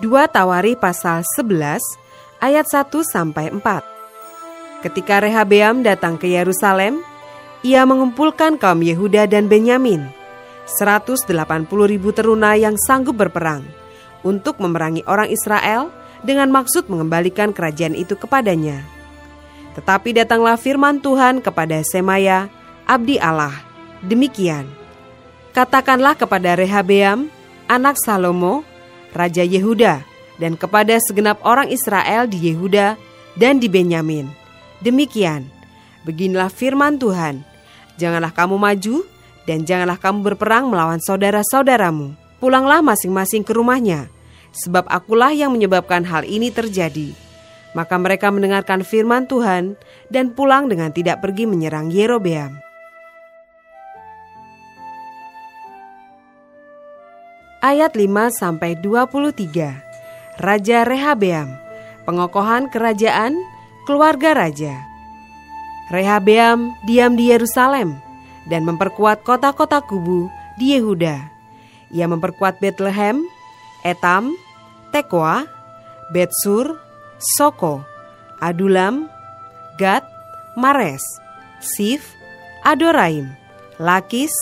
2 Tawari pasal 11 ayat 1-4. Ketika Rehabeam datang ke Yerusalem, ia mengumpulkan kaum Yehuda dan Benyamin, 180.000 teruna yang sanggup berperang, untuk memerangi orang Israel dengan maksud mengembalikan kerajaan itu kepadanya. Tetapi datanglah firman Tuhan kepada Semaya, abdi Allah, demikian, katakanlah kepada Rehabeam, anak Salomo, raja Yehuda, dan kepada segenap orang Israel di Yehuda dan di Benyamin, demikian, beginilah firman Tuhan, janganlah kamu maju, dan janganlah kamu berperang melawan saudara-saudaramu. Pulanglah masing-masing ke rumahnya, sebab akulah yang menyebabkan hal ini terjadi. Maka mereka mendengarkan firman Tuhan, dan pulang dengan tidak pergi menyerang Yerobeam. Ayat 5-23. Raja Rehabeam, pengokohan kerajaan, keluarga raja. Rehabeam diam di Yerusalem dan memperkuat kota-kota kubu di Yehuda. Ia memperkuat Betlehem, Etam, Tekoa, Betsur, Soko, Adulam, Gad, Mares, Sif, Adoraim, Lakis,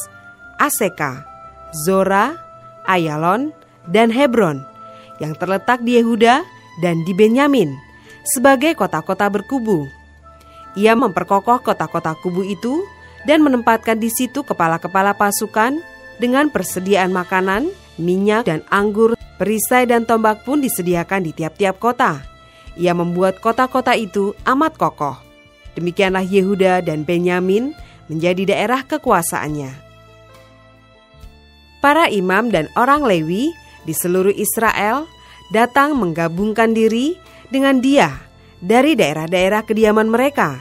Aseka, Zora, Ayalon, dan Hebron yang terletak di Yehuda dan di Benyamin sebagai kota-kota berkubu. Ia memperkokoh kota-kota kubu itu dan menempatkan di situ kepala-kepala pasukan dengan persediaan makanan, minyak dan anggur, perisai dan tombak pun disediakan di tiap-tiap kota. Ia membuat kota-kota itu amat kokoh. Demikianlah Yehuda dan Benyamin menjadi daerah kekuasaannya. Para imam dan orang Lewi di seluruh Israel datang menggabungkan diri dengan dia dari daerah-daerah kediaman mereka,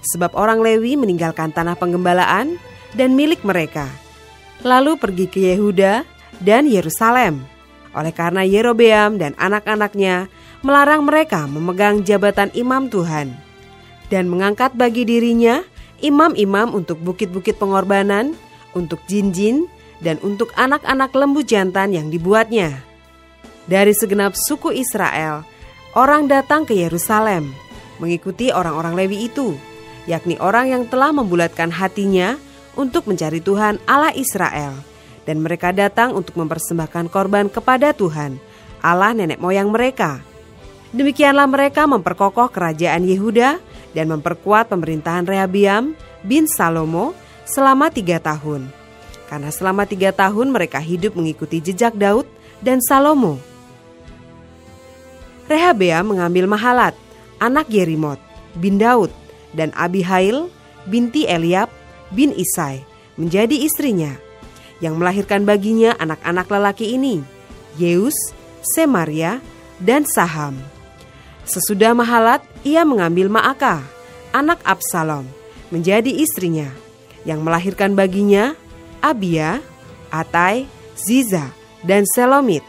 sebab orang Lewi meninggalkan tanah penggembalaan dan milik mereka, lalu pergi ke Yehuda dan Yerusalem. Oleh karena Yerobeam dan anak-anaknya melarang mereka memegang jabatan imam Tuhan, dan mengangkat bagi dirinya imam-imam untuk bukit-bukit pengorbanan, untuk jin-jin, dan untuk anak-anak lembu jantan yang dibuatnya. Dari segenap suku Israel, orang datang ke Yerusalem, mengikuti orang-orang Lewi itu, yakni orang yang telah membulatkan hatinya untuk mencari Tuhan Allah Israel. Dan mereka datang untuk mempersembahkan korban kepada Tuhan, Allah nenek moyang mereka. Demikianlah mereka memperkokoh kerajaan Yehuda dan memperkuat pemerintahan Rehabeam bin Salomo selama 3 tahun. Karena selama 3 tahun mereka hidup mengikuti jejak Daud dan Salomo. Rehabeam mengambil Mahalat, anak Yerimot, bin Daud, dan Abihail, binti Eliab, bin Isai, menjadi istrinya, yang melahirkan baginya anak-anak lelaki ini, Yeus, Semaria, dan Saham. Sesudah Mahalat, ia mengambil Maaka, anak Absalom, menjadi istrinya, yang melahirkan baginya Abia, Atai, Ziza, dan Selomit.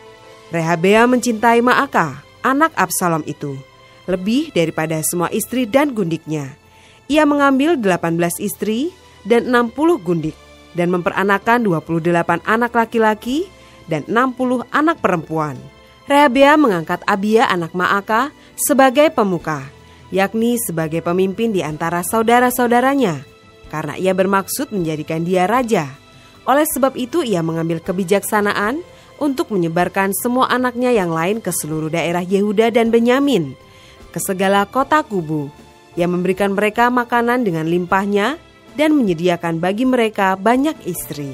Rehabeam mencintai Maaka, anak Absalom itu, lebih daripada semua istri dan gundiknya. Ia mengambil 18 istri dan 60 gundik, dan memperanakan 28 anak laki-laki dan 60 anak perempuan. Rehabeam mengangkat Abia anak Maaka sebagai pemuka, yakni sebagai pemimpin di antara saudara-saudaranya, karena ia bermaksud menjadikan dia raja. Oleh sebab itu ia mengambil kebijaksanaan untuk menyebarkan semua anaknya yang lain ke seluruh daerah Yehuda dan Benyamin, ke segala kota kubu, yang memberikan mereka makanan dengan limpahnya dan menyediakan bagi mereka banyak istri.